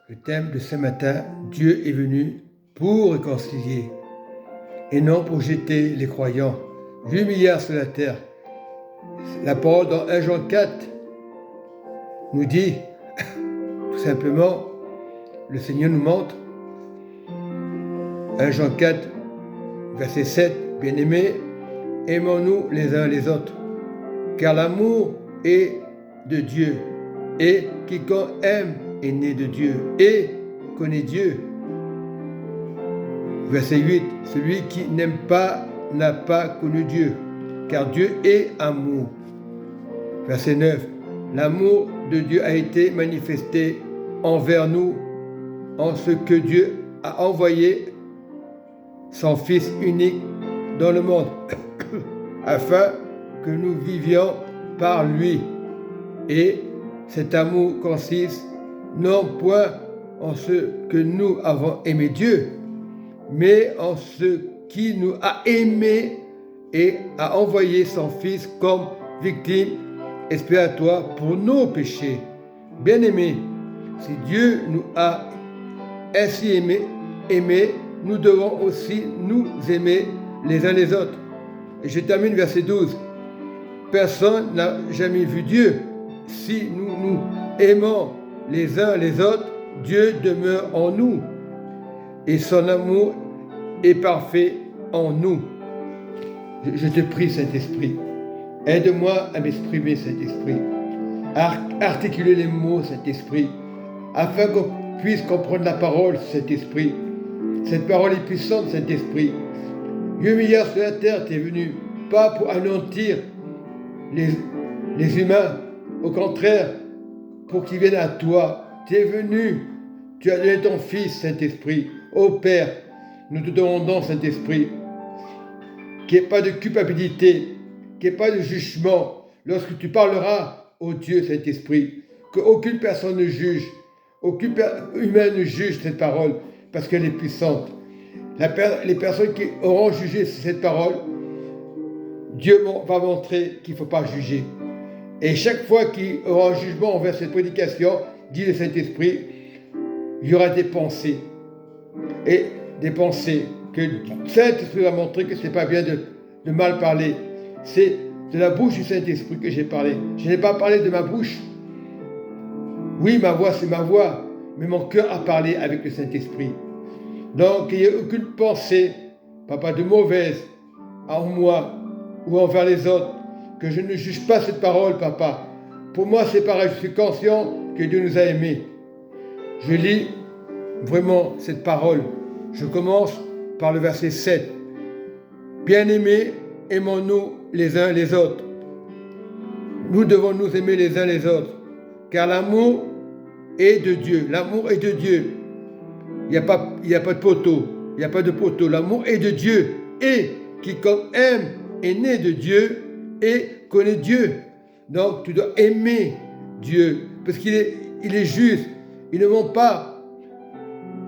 Le thème de ce matin, Dieu est venu pour réconcilier et non pour jeter les croyants. 8 milliards sur la terre. La parole dans 1 Jean 4 nous dit, tout simplement, le Seigneur nous montre, 1 Jean 4, verset 7, bien-aimés, aimons-nous les uns les autres, car l'amour est de Dieu, et quiconque aime est né de Dieu, et connaît Dieu. Verset 8, celui qui n'aime pas n'a pas connu Dieu, car Dieu est amour. Verset 9, l'amour de Dieu a été manifesté envers nous en ce que Dieu a envoyé son Fils unique dans le monde, afin que nous vivions par lui. Et cet amour consiste non point en ce que nous avons aimé Dieu, mais en ce qui nous a aimés et a envoyé son Fils comme victime expiatoire pour nos péchés. Bien-aimés, si Dieu nous a ainsi aimés, nous devons aussi nous aimer les uns les autres. Et je termine verset 12. Personne n'a jamais vu Dieu. Si nous nous aimons les uns les autres, Dieu demeure en nous et son amour est parfait en nous. Je te prie, Saint-Esprit, aide-moi à m'exprimer, Saint-Esprit, à articuler les mots, Saint-Esprit, afin qu'on puisse comprendre la parole, Saint-Esprit. Cette parole est puissante, Saint-Esprit. 8 milliards sur la terre, tu es venu, pas pour anéantir les humains, au contraire, pour qu'ils viennent à toi. Tu es venu, tu as donné ton Fils, Saint-Esprit. Ô Père, nous te demandons, Saint-Esprit, qu'il n'y ait pas de culpabilité, qu'il n'y ait pas de jugement lorsque tu parleras au Dieu, Saint-Esprit, qu'aucune personne ne juge, aucun humain ne juge cette parole, parce qu'elle est puissante. Les personnes qui auront jugé cette parole, Dieu va montrer qu'il ne faut pas juger. Et chaque fois qu'il y aura un jugement envers cette prédication, dit le Saint-Esprit, il y aura des pensées. Et des pensées que le Saint-Esprit va montrer que ce n'est pas bien de mal parler. C'est de la bouche du Saint-Esprit que j'ai parlé. Je n'ai pas parlé de ma bouche. Oui, ma voix, c'est ma voix. Mais mon cœur a parlé avec le Saint-Esprit. Donc, il n'y a aucune pensée, papa, de mauvaise en moi ou envers les autres, que je ne juge pas cette parole, papa. Pour moi, c'est pareil, je suis conscient que Dieu nous a aimés. Je lis vraiment cette parole. Je commence par le verset 7. Bien-aimés, aimons-nous les uns les autres. Nous devons nous aimer les uns les autres, car l'amour est de Dieu. L'amour est de Dieu. Il n'y a pas de poteau. Il n'y a pas de poteau. L'amour est de Dieu. Et quiconque aime est né de Dieu et connaît Dieu. Donc tu dois aimer Dieu. Parce qu'il est juste. Il ne ment pas.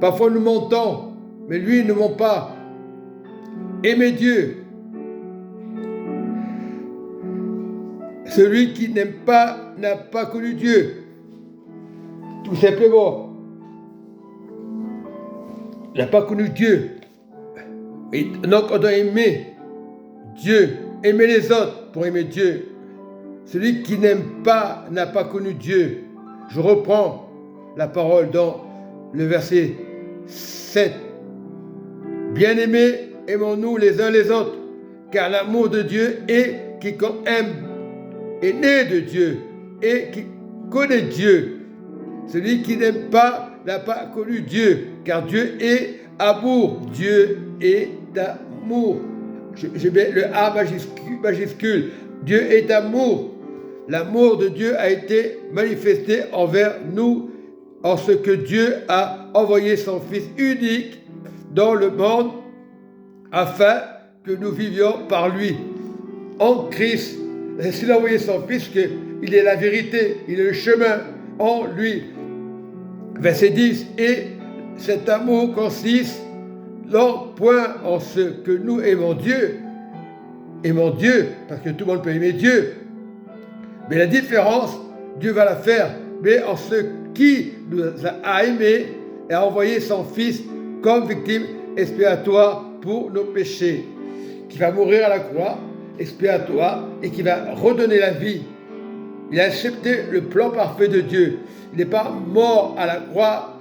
Parfois nous mentons. Mais lui il ne ment pas. Aimez Dieu. Celui qui n'aime pas n'a pas connu Dieu. Tout simplement. Il n'a pas connu Dieu. Et donc on doit aimer Dieu, aimer les autres pour aimer Dieu. Celui qui n'aime pas n'a pas connu Dieu. Je reprends la parole dans le verset 7. Bien-aimés, aimons-nous les uns les autres, car l'amour de Dieu est quiconque aime est né de Dieu et qui connaît Dieu. Celui qui n'aime pas n'a pas connu Dieu, car Dieu est amour. Dieu est amour. Je mets le A majuscule. Dieu est amour. L'amour de Dieu a été manifesté envers nous en ce que Dieu a envoyé son Fils unique dans le monde afin que nous vivions par lui. En Christ, s'il a envoyé son Fils, qu'il est la vérité, il est le chemin en lui. Verset 10, et cet amour consiste non point en ce que nous aimons Dieu, parce que tout le monde peut aimer Dieu, mais la différence, Dieu va la faire, mais en ce qui nous a aimés et a envoyé son Fils comme victime expiatoire pour nos péchés, qui va mourir à la croix expiatoire et qui va redonner la vie. Il a accepté le plan parfait de Dieu. Il n'est pas mort à la croix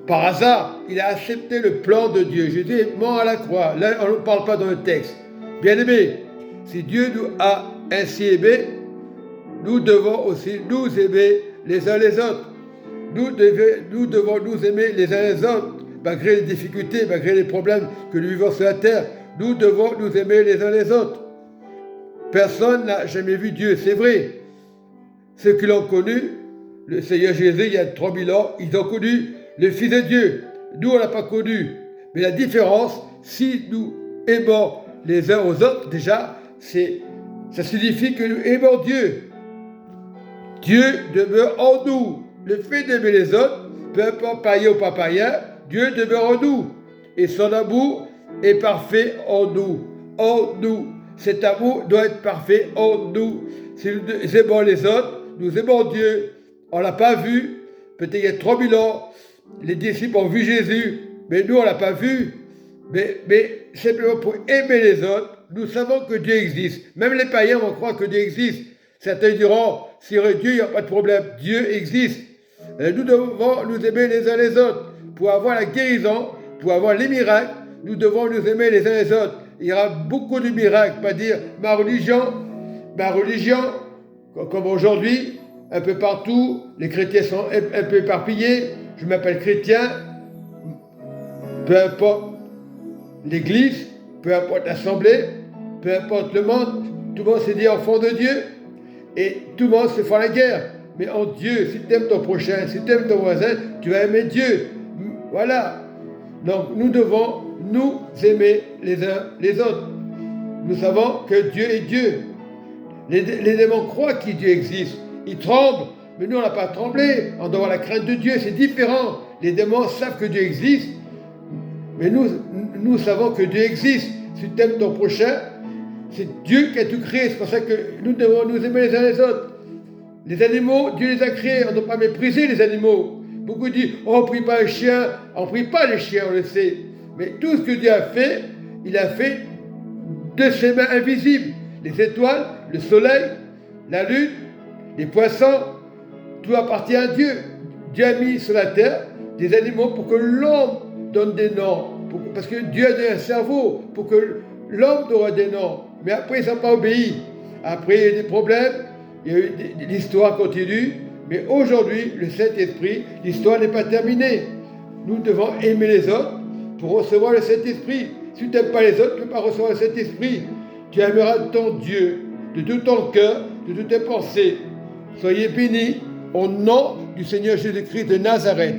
par hasard. Il a accepté le plan de Dieu. Jésus est mort à la croix. Là, on ne parle pas dans le texte. Bien-aimés, si Dieu nous a ainsi aimés, nous devons aussi nous aimer les uns les autres. Nous devons nous aimer les uns les autres, malgré les difficultés, malgré les problèmes que nous vivons sur la terre. Nous devons nous aimer les uns les autres. Personne n'a jamais vu Dieu, c'est vrai. Ceux qui l'ont connu, le Seigneur Jésus, il y a 3000 ans, ils ont connu le Fils de Dieu. Nous, on ne l'a pas connu. Mais la différence, si nous aimons les uns aux autres, déjà, ça signifie que nous aimons Dieu. Dieu demeure en nous. Le fait d'aimer les autres, peu importe païen ou pas païen, Dieu demeure en nous. Et son amour est parfait en nous. En nous. Cet amour doit être parfait en nous. Si nous aimons les autres, nous aimons Dieu. On ne l'a pas vu. Peut-être il y a 3000 ans, les disciples ont vu Jésus, mais nous, on ne l'a pas vu. Mais simplement pour aimer les autres, nous savons que Dieu existe. Même les païens vont croire que Dieu existe. Certains diront, s'il y aurait Dieu, il n'y a pas de problème. Dieu existe. Nous devons nous aimer les uns les autres. Pour avoir la guérison, pour avoir les miracles, nous devons nous aimer les uns les autres. Il y aura beaucoup de miracles. Pas dire, ma religion, comme aujourd'hui, un peu partout, les chrétiens sont un peu éparpillés. Je m'appelle chrétien. Peu importe l'église, peu importe l'assemblée, peu importe le monde, tout le monde s'est dit enfant de Dieu et tout le monde se fait la guerre. Mais en Dieu, si tu aimes ton prochain, si tu aimes ton voisin, tu vas aimer Dieu. Voilà. Donc nous devons nous aimer les uns les autres. Nous savons que Dieu est Dieu. Les démons croient que Dieu existe. Ils tremblent. Mais nous, on n'a pas tremblé. On doit avoir la crainte de Dieu. C'est différent. Les démons savent que Dieu existe. Mais nous savons que Dieu existe. Si tu aimes ton prochain, c'est Dieu qui a tout créé. C'est pour ça que nous devons nous aimer les uns les autres. Les animaux, Dieu les a créés. On ne doit pas mépriser les animaux. Beaucoup disent, oh, on ne prie pas les chiens. On ne prie pas les chiens, on le sait. Mais tout ce que Dieu a fait, il a fait de ses mains invisibles. Les étoiles, le soleil, la lune, les poissons, tout appartient à Dieu. Dieu a mis sur la terre des animaux pour que l'homme donne des noms. Parce que Dieu a donné un cerveau pour que l'homme donne des noms. Mais après, ils n'ont pas obéi. Après, il y a eu des problèmes, l'histoire continue. Mais aujourd'hui, le Saint-Esprit, l'histoire n'est pas terminée. Nous devons aimer les autres pour recevoir le Saint-Esprit. Si tu n'aimes pas les autres, tu ne peux pas recevoir le Saint-Esprit. Tu aimeras ton Dieu de tout ton cœur, de toutes tes pensées. Soyez bénis au nom du Seigneur Jésus-Christ de Nazareth.